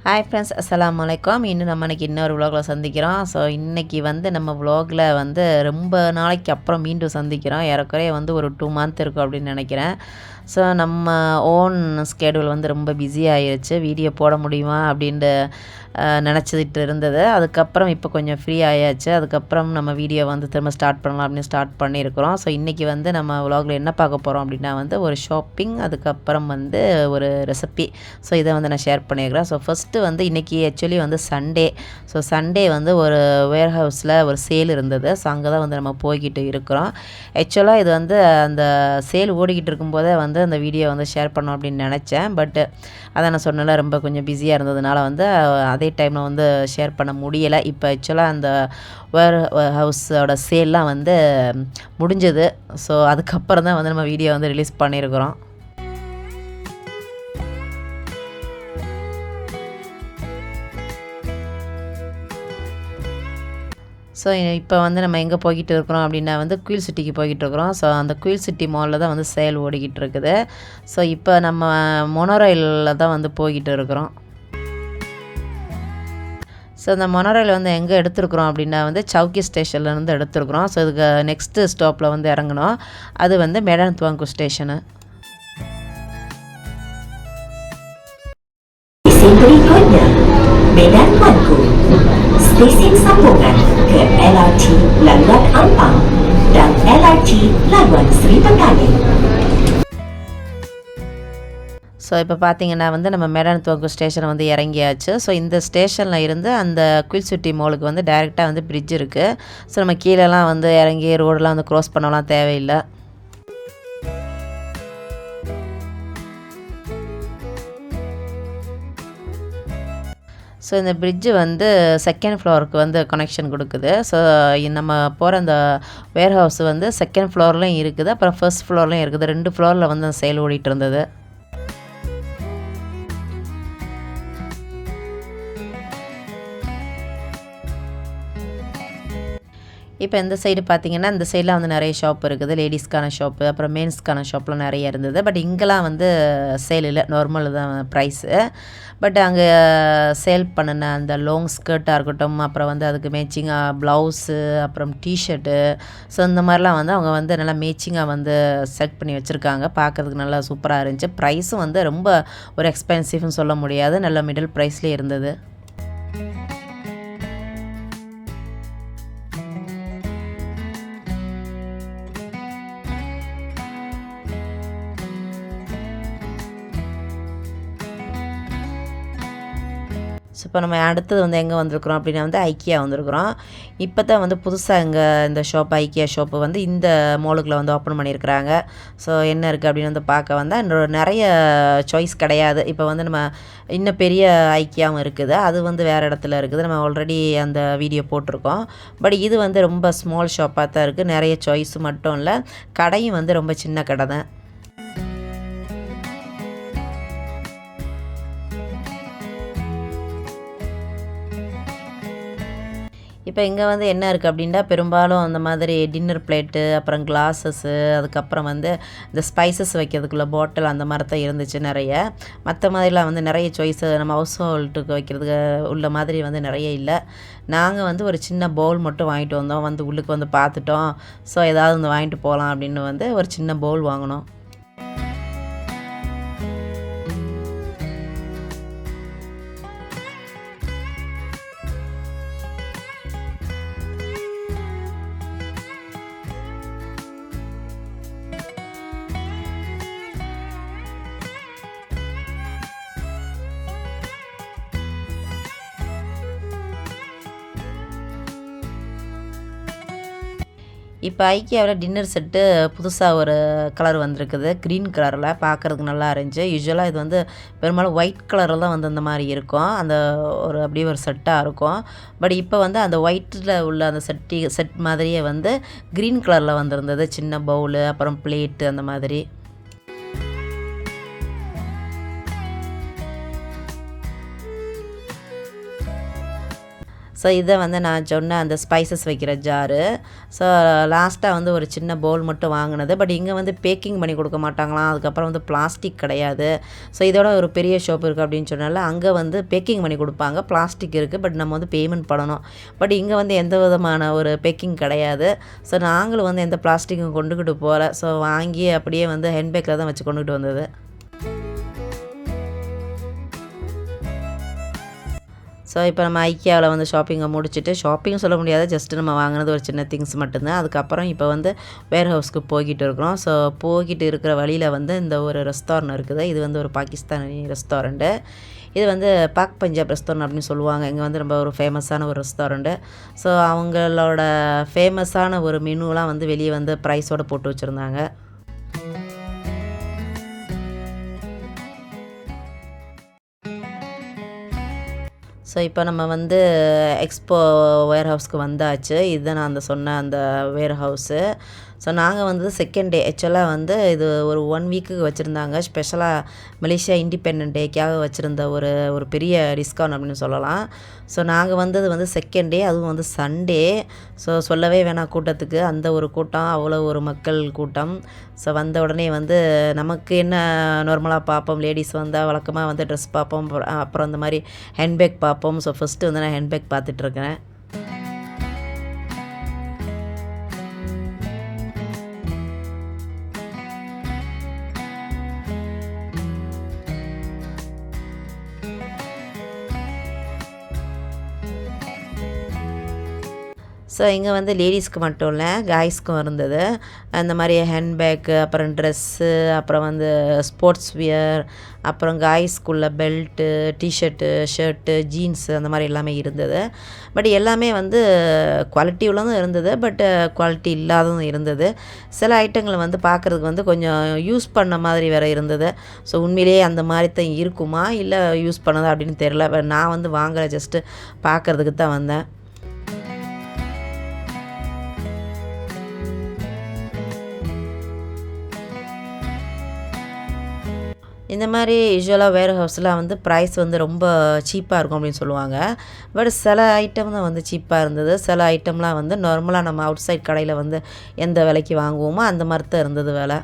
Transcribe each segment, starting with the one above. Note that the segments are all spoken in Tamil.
ஹாய் ஃப்ரெண்ட்ஸ், அஸ்ஸலாமு அலைக்கும். இன்னும் நம்ம இன்னைக்கு இன்னொரு விலாகில் சந்திக்கிறோம். ஸோ இன்றைக்கி வந்து நம்ம விலாகில் வந்து ரொம்ப நாளைக்கு அப்புறம் மீண்டும் சந்திக்கிறோம். ஏறக்குறைய வந்து ஒரு 2 மந்த் இருக்கும் அப்படின்னு நினைக்கிறேன். ஸோ நம்ம ஓன் ஸ்கெடியூல் வந்து ரொம்ப பிஸி ஆகிருச்சு. வீடியோ போட முடியுமா அப்படின்ட்டு நினச்சிட்டு இருந்தது. அதுக்கப்புறம் இப்போ கொஞ்சம் ஃப்ரீ ஆயாச்சு. அதுக்கப்புறம் நம்ம வீடியோ வந்து திரும்ப ஸ்டார்ட் பண்ணலாம் அப்படின்னு ஸ்டார்ட் பண்ணியிருக்கிறோம். ஸோ இன்றைக்கி வந்து நம்ம விலாகில் என்ன பார்க்க போகிறோம் அப்படின்னா வந்து ஒரு ஷாப்பிங், அதுக்கப்புறம் வந்து ஒரு ரெசிபி. ஸோ இதை வந்து நான் ஷேர் பண்ணியிருக்கிறேன். ஸோ ஃபஸ்ட்டு வந்து இன்றைக்கி ஆக்சுவலி வந்து சண்டே. ஸோ சண்டே வந்து ஒரு வேர் ஹவுஸில் ஒரு சேல் இருந்தது. ஸோ அங்கே தான் வந்து நம்ம போய்கிட்டு இருக்கிறோம். ஆக்சுவலாக இது வந்து அந்த சேல் ஓடிக்கிட்டு இருக்கும்போதே வந்து அந்த வீடியோ வந்து ஷேர் பண்ணோம் அப்படின்னு நினச்சேன். பட் அதை நான் சொன்னல ரொம்ப கொஞ்சம் பிஸியாக இருந்ததுனால வந்து அதே டைமில் வந்து ஷேர் பண்ண முடியலை. இப்போ ஆக்சுவலாக அந்த வேர் ஹவுஸோட சேல்லாம் வந்து முடிஞ்சது. ஸோ அதுக்கப்புறம் தான் வந்து நம்ம வீடியோ வந்து ரிலீஸ் பண்ணியிருக்கிறோம். ஸோ இப்போ வந்து நம்ம எங்கே போய்கிட்டு இருக்கிறோம் அப்படின்னா வந்து குயில் சிட்டிக்கு போய்கிட்டு இருக்கிறோம். ஸோ அந்த குயில் சிட்டி மாலில் தான் வந்து சேல் ஓடிக்கிட்டு இருக்குது. ஸோ இப்போ நம்ம மொனோரயிலில் தான் வந்து போய்கிட்டு இருக்கிறோம். ஸோ அந்த மொனோரயில் வந்து எங்கே எடுத்துருக்குறோம் அப்படின்னா வந்து சவுக்கி ஸ்டேஷன்லேருந்து எடுத்துருக்குறோம். ஸோ இதுக்கு நெக்ஸ்ட்டு ஸ்டாப்பில் வந்து இறங்கணும். அது வந்து Medan Tuanku station. Berikutnya, Medan Tuanku, stesen sambungan ke LRT Laluan Ampang dan LRT Laluan Seri Petaling. So இப்போ பார்த்தீங்கன்னா வந்து நம்ம மேடான் துவாங்கு ஸ்டேஷனை வந்து இறங்கியாச்சு. ஸோ இந்த ஸ்டேஷனில் இருந்து அந்த குயில் சிட்டி மாலுக்கு வந்து டைரெக்டாக வந்து பிரிட்ஜ் இருக்குது. ஸோ நம்ம கீழெல்லாம் வந்து இறங்கி ரோடெலாம் வந்து க்ராஸ் பண்ணலாம் தேவையில்லை. ஸோ இந்த பிரிட்ஜு வந்து செகண்ட் ஃப்ளோருக்கு வந்து கனெக்ஷன் கொடுக்குது. ஸோ நம்ம போகிற அந்த வேர் ஹவுஸ் வந்து செகண்ட் ஃப்ளோர்லேயும் இருக்குது, அப்புறம் ஃபர்ஸ்ட் ஃப்ளோர்லேயும் இருக்குது. 2 ஃப்ளோரில் வந்து அந்த சேல் ஓடிட்டு இருந்தது. இப்போ இந்த சைடு பார்த்தீங்கன்னா இந்த சைடில் வந்து நிறைய ஷாப் இருக்குது. லேடிஸ்க்கான ஷாப்பு, அப்புறம் மென்ஸ்க்கான ஷாப்லாம் நிறைய இருந்தது. பட் இங்கெல்லாம் வந்து சேல் இல்லை, நார்மல் தான் ப்ரைஸு. பட் அங்கே சேல் பண்ணின அந்த லாங் ஸ்கர்ட்டாக இருக்கட்டும், அப்புறம் வந்து அதுக்கு மேட்சிங்காக ப்ளவுஸு, அப்புறம் டிஷர்ட்டு, ஸோ இந்த மாதிரிலாம் வந்து அவங்க வந்து நல்லா மேட்சிங்காக வந்து செட் பண்ணி வச்சுருக்காங்க. பார்க்குறதுக்கு நல்லா சூப்பராக இருந்துச்சு. ப்ரைஸும் வந்து ரொம்ப ஒரு எக்ஸ்பென்சிவ்னு சொல்ல முடியாது, நல்ல மிடில் ப்ரைஸ்லேயே இருந்தது. ஸோ இப்போ நம்ம அடுத்தது வந்து எங்கே வந்திருக்கிறோம் அப்படின்னா வந்து ஐக்கியா வந்திருக்கிறோம். இப்போ தான் வந்து புதுசாக இங்கே இந்த ஷாப் ஐக்கியா ஷாப்பு வந்து இந்த மாலுக்குள்ள வந்து ஓப்பன் பண்ணியிருக்கிறாங்க. ஸோ என்ன இருக்குது அப்படின்னு வந்து பார்க்க வந்தால் நிறைய சாய்ஸ் கிடையாது. இப்போ வந்து நம்ம இன்னும் பெரிய ஐக்கியாவும் இருக்குது, அது வந்து வேறு இடத்துல இருக்குது. நம்ம ஆல்ரெடி அந்த வீடியோ போட்டிருக்கோம். பட் இது வந்து ரொம்ப ஸ்மால் ஷாப்பாக தான் இருக்குது. நிறைய சாய்ஸ் மட்டும் இல்லை, கடையும் வந்து ரொம்ப சின்ன கடை தான். இப்போ இங்கே வந்து என்ன இருக்குது அப்படின்னா பெரும்பாலும் அந்த மாதிரி டின்னர் பிளேட்டு, அப்புறம் கிளாஸஸ்ஸு, அதுக்கப்புறம் வந்து இந்த ஸ்பைசஸ் வைக்கிறதுக்குள்ள பாட்டில் அந்த மாதிரி தான் இருந்துச்சு நிறைய. மற்ற மாதிரிலாம் வந்து நிறைய சாய்ஸு நம்ம ஹவுஸ் ஹோல்டுக்கு வைக்கிறதுக்கு உள்ள மாதிரி வந்து நிறைய இல்லை. நாங்கள் வந்து ஒரு சின்ன பவுல் மட்டும் வாங்கிட்டு வந்தோம். வந்து உள்ளுக்கு வந்து பார்த்துட்டோம். ஸோ ஏதாவது வந்து வாங்கிட்டு போகலாம் அப்படின்னு வந்து ஒரு சின்ன பவுல் வாங்கினோம். இப்போ ஐக்கியாவில் டின்னர் செட்டு புதுசாக ஒரு கலர் வந்திருக்குது, க்ரீன் கலரில். பார்க்குறதுக்கு நல்லா இருந்துச்சு. யூஸ்வலாக இது வந்து பெரும்பாலும் ஒயிட் கலரில் தான் வந்து இந்த மாதிரி இருக்கும், அந்த ஒரு அப்படியே ஒரு செட்டாக இருக்கும். பட் இப்போ வந்து அந்த ஒயிட்டில் உள்ள அந்த செட் மாதிரியே வந்து க்ரீன் கலரில் வந்திருந்தது. சின்ன பவுலு, அப்புறம் பிளேட்டு அந்த மாதிரி. ஸோ இதை வந்து நான் சொன்ன அந்த ஸ்பைசஸ் வைக்கிற ஜாரு. ஸோ லாஸ்ட்டாக வந்து ஒரு சின்ன பவுல் மட்டும் வாங்கினது. பட் இங்கே வந்து பேக்கிங் பண்ணி கொடுக்க மாட்டாங்களாம். அதுக்கப்புறம் வந்து பிளாஸ்டிக் கிடையாது. ஸோ இதோட ஒரு பெரிய ஷாப் இருக்குது அப்படின்னு சொன்னால அங்கே வந்து பேக்கிங் பண்ணி கொடுப்பாங்க. பிளாஸ்டிக் இருக்குது, பட் நம்ம வந்து பேமெண்ட் பண்ணணும். பட் இங்கே வந்து எந்த விதமான ஒரு பேக்கிங் கிடையாது. ஸோ நாங்களும் வந்து எந்த பிளாஸ்டிக்கும் கொண்டுக்கிட்டு போகல. ஸோ வாங்கி அப்படியே வந்து ஹேண்ட்பேக்கில் தான் வச்சு கொண்டுகிட்டு வந்தது. ஸோ இப்போ நம்ம ஐக்கியாவில் வந்து ஷாப்பிங்கை முடிச்சுட்டு, ஷாப்பிங் சொல்ல முடியாது, ஜஸ்ட்டு நம்ம வாங்கினது ஒரு சின்ன திங்ஸ் மட்டும்தான். அதுக்கப்புறம் இப்போ வந்து வேர் ஹவுஸ்க்கு போய்கிட்டு இருக்கிறோம். ஸோ போய்கிட்டு இருக்கிற வழியில் வந்து இந்த ஒரு ரெஸ்டாரண்ட் இருக்குது. இது வந்து ஒரு பாகிஸ்தானி ரெஸ்டாரண்ட்டு. இது வந்து பாக் பஞ்சாப் ரெஸ்டாரண்ட் அப்படின்னு சொல்லுவாங்க. இங்கே வந்து ரொம்ப ஒரு ஃபேமஸான ஒரு ரெஸ்டாரண்ட்டு. ஸோ அவங்களோட ஃபேமஸான ஒரு மெனுலாம் வந்து வெளியே வந்து ப்ரைஸோடு போட்டு வச்சுருந்தாங்க. ஸோ இப்போ நம்ம வந்து எக்ஸ்போ வேர் ஹவுஸ்க்கு வந்தாச்சு. இதுதான் நான் சொன்ன அந்த வேர் ஹவுஸு. ஸோ நாங்கள் வந்து செகண்ட் டே ஆக்சுவலாக வந்து இது ஒரு 1 வீக்குக்கு வச்சுருந்தாங்க. ஸ்பெஷலாக மலேசியா இண்டிபெண்டன்ட் டேக்காக வச்சுருந்த ஒரு பெரிய டிஸ்கவுண்ட் அப்படின்னு சொல்லலாம். ஸோ நாங்கள் வந்தது வந்து செகண்ட் டே, அதுவும் வந்து சண்டே. ஸோ சொல்லவே வேணாம் கூட்டத்துக்கு, அந்த ஒரு கூட்டம், அவ்வளோ ஒரு மக்கள் கூட்டம். ஸோ வந்த உடனே வந்து நமக்கு என்ன நார்மலாக பார்ப்போம், லேடிஸ் வந்தால் வழக்கமாக வந்து ட்ரெஸ் பார்ப்போம், அப்புறம் இந்த மாதிரி ஹேண்ட்பேக் பார்ப்போம். ஸோ ஃபஸ்ட்டு வந்து நான் ஹேண்ட்பேக் பார்த்துட்ருக்கேன். ஸோ இங்கே வந்து லேடிஸ்க்கு மட்டும் இல்லை, காய்ஸ்க்கும் இருந்தது. அந்த மாதிரி ஹேண்ட்பேக்கு, அப்புறம் ட்ரெஸ்ஸு, அப்புறம் வந்து ஸ்போர்ட்ஸ் வியர், அப்புறம் காய்ஸ்க்குள்ள பெல்ட்டு, டிஷர்ட்டு, ஷர்ட்டு, ஜீன்ஸு அந்த மாதிரி எல்லாமே இருந்தது. பட் எல்லாமே வந்து குவாலிட்டி உள்ளதும் இருந்தது, பட் குவாலிட்டி இல்லாததும் இருந்தது. சில ஐட்டங்கள் வந்து பார்க்குறதுக்கு வந்து கொஞ்சம் யூஸ் பண்ண மாதிரி வேறு இருந்தது. ஸோ உண்மையிலேயே அந்த மாதிரி தான் இருக்குமா இல்லை யூஸ் பண்ணதா அப்படின்னு தெரில. நான் வந்து வாங்கலை, ஜஸ்ட்டு பார்க்குறதுக்கு தான் வந்தேன். இந்த மாதிரி யூசுவலாக வேர் ஹவுஸில் வந்து ப்ரைஸ் வந்து ரொம்ப சீப்பாக இருக்கும் அப்படின்னு சொல்லுவாங்க. பட் சில ஐட்டம் தான் வந்து சீப்பாக இருந்தது. சில ஐட்டம்லாம் வந்து நார்மலாக நம்ம அவுட் சைட் கடையில் வந்து எந்த விலைக்கு வாங்குவோமோ அந்த மாதிரி தான் இருந்தது விலை.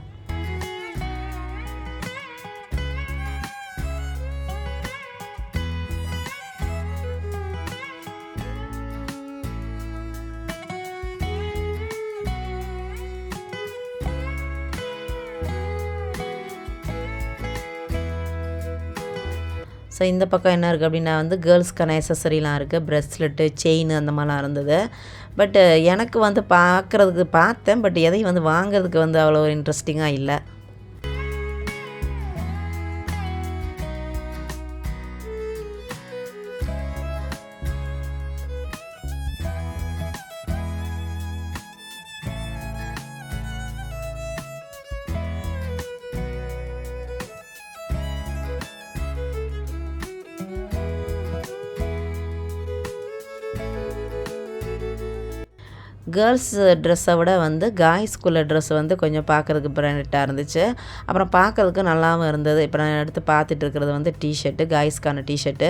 ஸோ இந்த பக்கம் என்ன இருக்குது அப்படின்னா வந்து கேர்ள்ஸ்க்கான அக்சஸரிலாம் இருக்குது. ப்ரெஸ்லெட்டு, செயின் அந்த மாதிரிலாம் இருந்தது. பட்டு எனக்கு வந்து பார்க்குறதுக்கு பார்த்தேன், பட் எதையும் வந்து வாங்கிறதுக்கு வந்து அவ்வளோ இன்ட்ரெஸ்டிங்காக இல்லை. கேர்ள்ஸ் ட்ரெஸ்ஸை விட வந்து காய்ஸ்குள்ள ட்ரெஸ் வந்து கொஞ்சம் பார்க்குறதுக்கு பிராண்டடாக இருந்துச்சு. அப்புறம் பார்க்குறதுக்கு நல்லாவும் இருந்தது. இப்போ நான் எடுத்து பார்த்துட்டு இருக்கிறது வந்து டிஷர்ட்டு, காய்ஸ்க்கான டிஷர்ட்டு.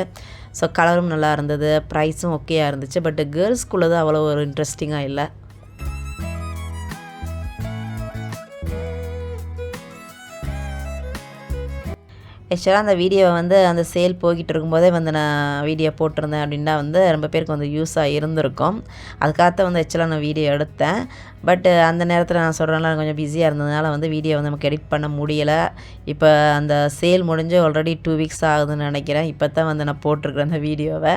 ஸோ கலரும் நல்லா இருந்தது, ப்ரைஸும் ஓகேயாக இருந்துச்சு. பட் கேர்ள்ஸ்குள்ளது அவ்வளோ ஒரு இன்ட்ரெஸ்டிங்காக இல்லை. ஆக்சுவலாக அந்த வீடியோவை வந்து அந்த சேல் போய்கிட்டு இருக்கும்போதே வந்து நான் வீடியோ போட்டிருந்தேன் அப்படின்னா வந்து ரொம்ப பேருக்கு வந்து யூஸாக இருந்திருக்கும். அதுக்காக வந்து ஆக்சுவலாக நான் வீடியோ எடுத்தேன். பட் அந்த நேரத்தில் நான் சொல்கிறேன்ல கொஞ்சம் பிஸியாக இருந்ததுனால வந்து வீடியோ வந்து நமக்கு எடிட் பண்ண முடியலை. இப்போ அந்த சேல் முடிஞ்சு ஆல்ரெடி 2 வீக்ஸ் ஆகுதுன்னு நினைக்கிறேன். இப்போ தான் வந்து நான் போட்டிருக்கிறேன் அந்த வீடியோவை.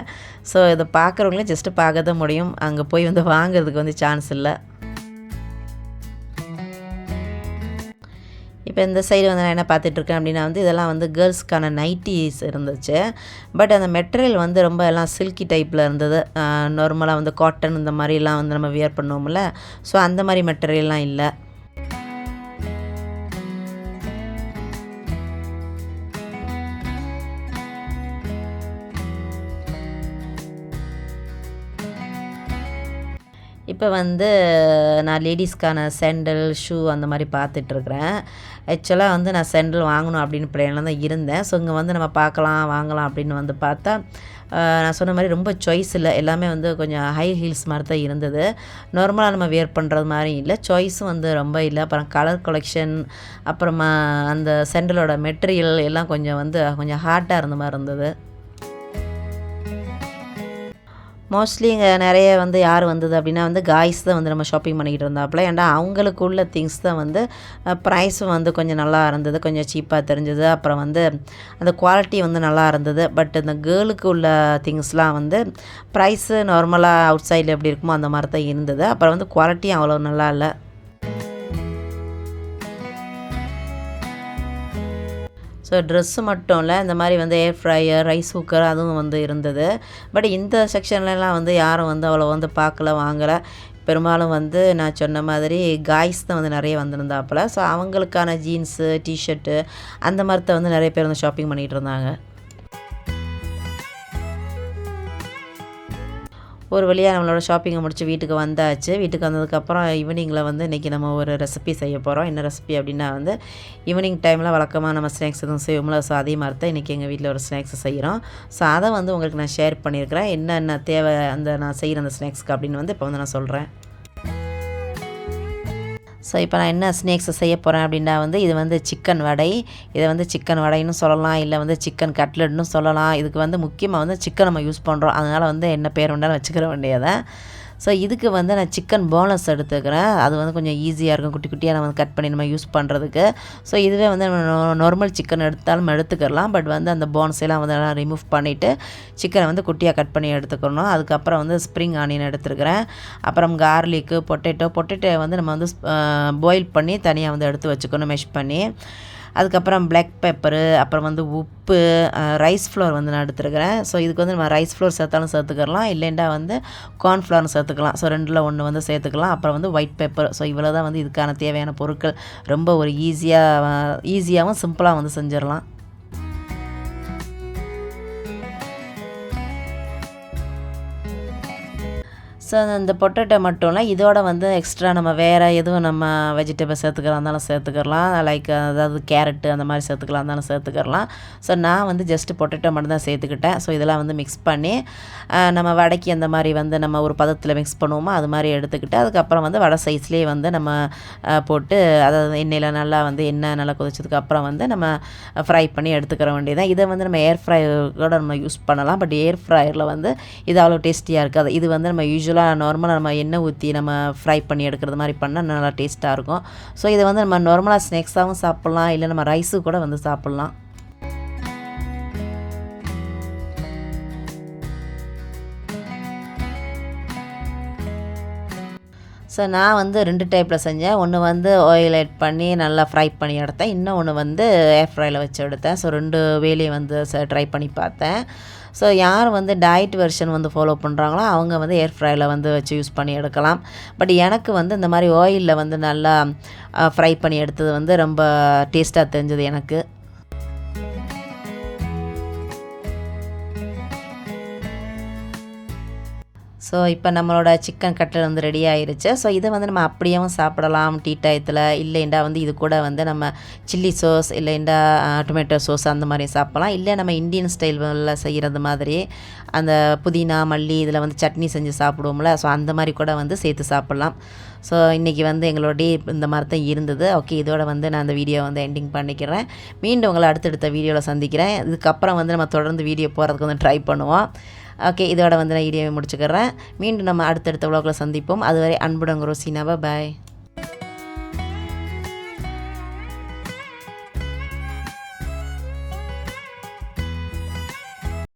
ஸோ இதை பார்க்குறவங்களே ஜஸ்ட்டு பார்க்க தான் முடியும், அங்கே போய் வந்து வாங்குறதுக்கு வந்து சான்ஸ் இல்லை. இப்போ இந்த சைடு வந்து நான் என்ன பார்த்துட்ருக்கேன் அப்படின்னா வந்து இதெல்லாம் வந்து கேர்ள்ஸ்க்கான நைட்டிஸ் இருந்துச்சு. பட் அந்த மெட்டீரியல் வந்து ரொம்ப எல்லாம் சில்கி டைப்பில் இருந்தது. நார்மலாக வந்து காட்டன் இந்த மாதிரிலாம் வந்து நம்ம வியர் பண்ணுவோம்ல, ஸோ அந்த மாதிரி மெட்டீரியல்லாம் இல்லை. இப்போ வந்து நான் லேடீஸ்க்கான சேண்டல், ஷூ அந்த மாதிரி பார்த்துட்ருக்குறேன். ஆக்சுவலாக வந்து நான் சேண்டல் வாங்கணும் அப்படின்னு பிளானில் தான் இருந்தேன். ஸோ இங்கே வந்து நம்ம பார்க்கலாம், வாங்கலாம் அப்படின்னு வந்து பார்த்தா நான் சொன்ன மாதிரி ரொம்ப சாய்ஸ் இல்லை, எல்லாமே வந்து கொஞ்சம் ஹை ஹீல்ஸ் மாதிரி தான் இருந்தது. நார்மலாக நம்ம வியர் பண்ணுறது மாதிரி இல்லை, சாய்ஸும் வந்து ரொம்ப இல்லை. அப்புறம் கலர் கலெக்ஷன், அப்புறமா அந்த செண்டலோட மெட்டீரியல் எல்லாம் கொஞ்சம் ஹார்ட்டாக இருந்த மாதிரி இருந்தது. மோஸ்ட்லி இங்கே நிறைய யார் வந்தது அப்படின்னா காய்ஸ் தான் நம்ம ஷாப்பிங் பண்ணிக்கிட்டு இருந்தாப்புல. ஏன்டா அவங்களுக்கு உள்ள திங்ஸ் தான் ப்ரைஸும் கொஞ்சம் நல்லா இருந்தது, கொஞ்சம் சீப்பாக தெரிஞ்சது. அப்புறம் அந்த குவாலிட்டி நல்லா இருந்தது. பட் இந்த கேர்ளுக்கு உள்ள திங்ஸ்லாம் ப்ரைஸு நார்மலாக அவுட் சைடில் எப்படி இருக்குமோ அந்த மாதிரி தான் இருந்தது. அப்புறம் குவாலிட்டியும் அவ்வளோ நல்லா இல்லை. ஸோ ட்ரெஸ்ஸு மட்டும் இல்லை, இந்த மாதிரி ஏர் ஃப்ரையர், ரைஸ் குக்கர் அதுவும் இருந்தது. பட் இந்த செக்ஷன்லலாம் யாரும் அவ்வளோ பார்க்கல, வாங்கலை. பெரும்பாலும் நான் சொன்ன மாதிரி காய்ஸ் தான் நிறைய வந்திருந்தாப்புல. ஸோ அவங்களுக்கான ஜீன்ஸு, டிஷர்ட்டு அந்த மாதிரி தான் நிறைய பேர் ஷாப்பிங் பண்ணிகிட்டு இருந்தாங்க. ஒரு வழியாக நம்மளோட ஷாப்பிங்கை முடித்து வீட்டுக்கு வந்தாச்சு. வீட்டுக்கு வந்ததுக்கப்புறம் ஈவினிங்கில் இன்றைக்கி நம்ம ஒரு ரெசிபி செய்ய போகிறோம். என்ன ரெசிபி அப்படின்னா ஈவினிங் டைமில் வழக்கமாக நம்ம ஸ்நாக்ஸ் எதுவும் செய்வோம்ல, ஸோ அதே மாதிரி தான் இன்றைக்கி எங்கள் வீட்டில் ஒரு ஸ்நாக்ஸ் செய்கிறோம். ஸோ அதை உங்களுக்கு நான் ஷேர் பண்ணியிருக்கிறேன். என்னென்ன தேவை நான் செய்கிற அந்த ஸ்நாக்ஸ்க்கு அப்படின்னு இப்போ நான் சொல்கிறேன். ஸோ இப்போ நான் என்ன ஸ்நாக்ஸ் செய்ய போகிறேன் அப்படின்னா இது சிக்கன் வடை. இதை சிக்கன் வடைன்னு சொல்லலாம், இல்லை சிக்கன் கட்லெட்னு சொல்லலாம். இதுக்கு முக்கியமாக சிக்கன் நம்ம யூஸ் பண்ணுறோம், அதனால் என்ன பேர் வேண்டாலும் வச்சுக்கிற வேண்டியதை. ஸோ இதுக்கு நான் சிக்கன் போன்லெஸ் எடுத்துக்கிறேன். அது கொஞ்சம் ஈஸியாக இருக்கும், குட்டி குட்டியாக நம்ம கட் பண்ணி நம்ம யூஸ் பண்ணுறதுக்கு. ஸோ இதுவே நம்ம நார்மல் சிக்கன் எடுத்தாலும் எடுத்துக்கலாம். பட் அந்த போன்ஸ் எல்லாம் எல்லாம் ரிமூவ் பண்ணிவிட்டு சிக்கனை குட்டியாக கட் பண்ணி எடுத்துக்கணும். அதுக்கப்புறம் ஸ்ப்ரிங் ஆனியன் எடுத்துருக்கிறேன். அப்புறம் கார்லிக்கு, பொட்டேட்டோ நம்ம பாயில் பண்ணி தனியாக எடுத்து வச்சுக்கணும், மெஷ் பண்ணி. அதுக்கப்புறம் பிளாக் பெப்பரு, அப்புறம் உப்பு, ரைஸ் ஃப்ளோர் நான் எடுத்துருக்கிறேன். ஸோ இதுக்கு நம்ம ரைஸ் ஃப்ளோர் சேர்த்தாலும் சேர்த்துக்கலாம், இல்லைண்டா கார்ன்ஃப்ளவர்னு சேர்த்துக்கலாம். ஸோ ரெண்டில் ஒன்று சேர்த்துக்கலாம். அப்புறம் ஒயிட் பெப்பர். ஸோ இவ்வளோ தான் இதுக்கான தேவையான பொருட்கள். ரொம்ப ஒரு ஈஸியாகவும் சிம்பிளாக செஞ்சிடலாம். ஸோ இந்த பொட்டேட்டோ மட்டும் இல்லை, இதோட எக்ஸ்ட்ரா நம்ம வேறு எதுவும் நம்ம வெஜிடபிள் சேர்த்துக்கிறா இருந்தாலும் சேர்த்துக்கலாம். லைக் அதாவது கேரட்டு அந்த மாதிரி சேர்த்துக்கலாம் இருந்தாலும் சேர்த்துக்கலாம். ஸோ நான் ஜஸ்ட்டு பொட்டேட்டோ மட்டும் தான் சேர்த்துக்கிட்டேன். ஸோ இதெல்லாம் மிக்ஸ் பண்ணி நம்ம வடைக்கு அந்த மாதிரி நம்ம ஒரு பதத்தில் மிக்ஸ் பண்ணுவோமோ அது மாதிரி எடுத்துக்கிட்டு, அதுக்கப்புறம் வடை சைஸ்லேயே நம்ம போட்டு, அதாவது எண்ணெயில் நல்லா எண்ணெய் நல்லா கொதிச்சதுக்கப்புறம் நம்ம ஃப்ரை பண்ணி எடுத்துக்கிற வேண்டியதான். இதை நம்ம ஏர் ஃப்ரையரோட நம்ம யூஸ் பண்ணலாம். பட் ஏர் ஃப்ரையரில் இது அவ்வளோ டேஸ்டியாக இருக்காது. இது நம்ம யூஸ்வலாக நார்மலாக நம்ம எண்ணெய் ஊற்றி நம்ம ஃப்ரை பண்ணி எடுக்கிறது மாதிரி பண்ணால் நல்லா டேஸ்ட்டாக இருக்கும். ஸோ இதை நம்ம நார்மலாக ஸ்நாக்ஸாகவும் சாப்பிட்லாம், இல்லை நம்ம ரைஸு கூட சாப்பிட்லாம். ஸோ நான் 2 டைப்பில் செஞ்சேன். ஒன்று ஆயில் ஆட் பண்ணி நல்லா ஃப்ரை பண்ணி எடுத்தேன். இன்னொன்று ஏர் ஃப்ரையில் வச்சு எடுத்தேன். ஸோ 2 வேலையும் ட்ரை பண்ணி பார்த்தேன். ஸோ யார் டயட் வெர்ஷன் ஃபாலோ பண்ணுறாங்களோ அவங்க ஏர் ஃப்ரையில் வச்சு யூஸ் பண்ணி எடுக்கலாம். பட் எனக்கு இந்த மாதிரி ஆயிலில் நல்லா ஃப்ரை பண்ணி எடுத்தது ரொம்ப டேஸ்ட்டாக தெரிஞ்சது எனக்கு. ஸோ இப்போ நம்மளோட சிக்கன் கட்லட் ரெடி ஆயிருச்சு. ஸோ இதை நம்ம அப்படியேவும் சாப்பிடலாம் டீ டயத்தில், இல்லைண்டா இது கூட நம்ம சில்லி சோஸ், இல்லைண்டா டொமேட்டோ சோஸ் அந்த மாதிரி சாப்பிட்லாம். இல்லை நம்ம இந்தியன் ஸ்டைலில் செய்கிறது மாதிரி அந்த புதினா, மல்லி இதில் சட்னி செஞ்சு சாப்பிடுவோம்ல, ஸோ அந்த மாதிரி கூட சேர்த்து சாப்பிட்லாம். ஸோ இன்றைக்கி எங்களோட டே இந்த மாதிரி தான் இருந்தது. ஓகே, இதோட நான் அந்த வீடியோ எண்டிங் பண்ணிக்கிறேன். மீண்டும் உங்களை அடுத்தடுத்த வீடியோவில் சந்திக்கிறேன். இதுக்கப்புறம் நம்ம தொடர்ந்து வீடியோ போகிறதுக்கு ட்ரை பண்ணுவோம். ஓகே, இதோட நான் வீடியோவை முடிச்சுக்கிறேன். மீண்டும் நம்ம அடுத்தடுத்த vlogல சந்திப்போம். அதுவரை அன்புடன் ரோசினா, பாய்.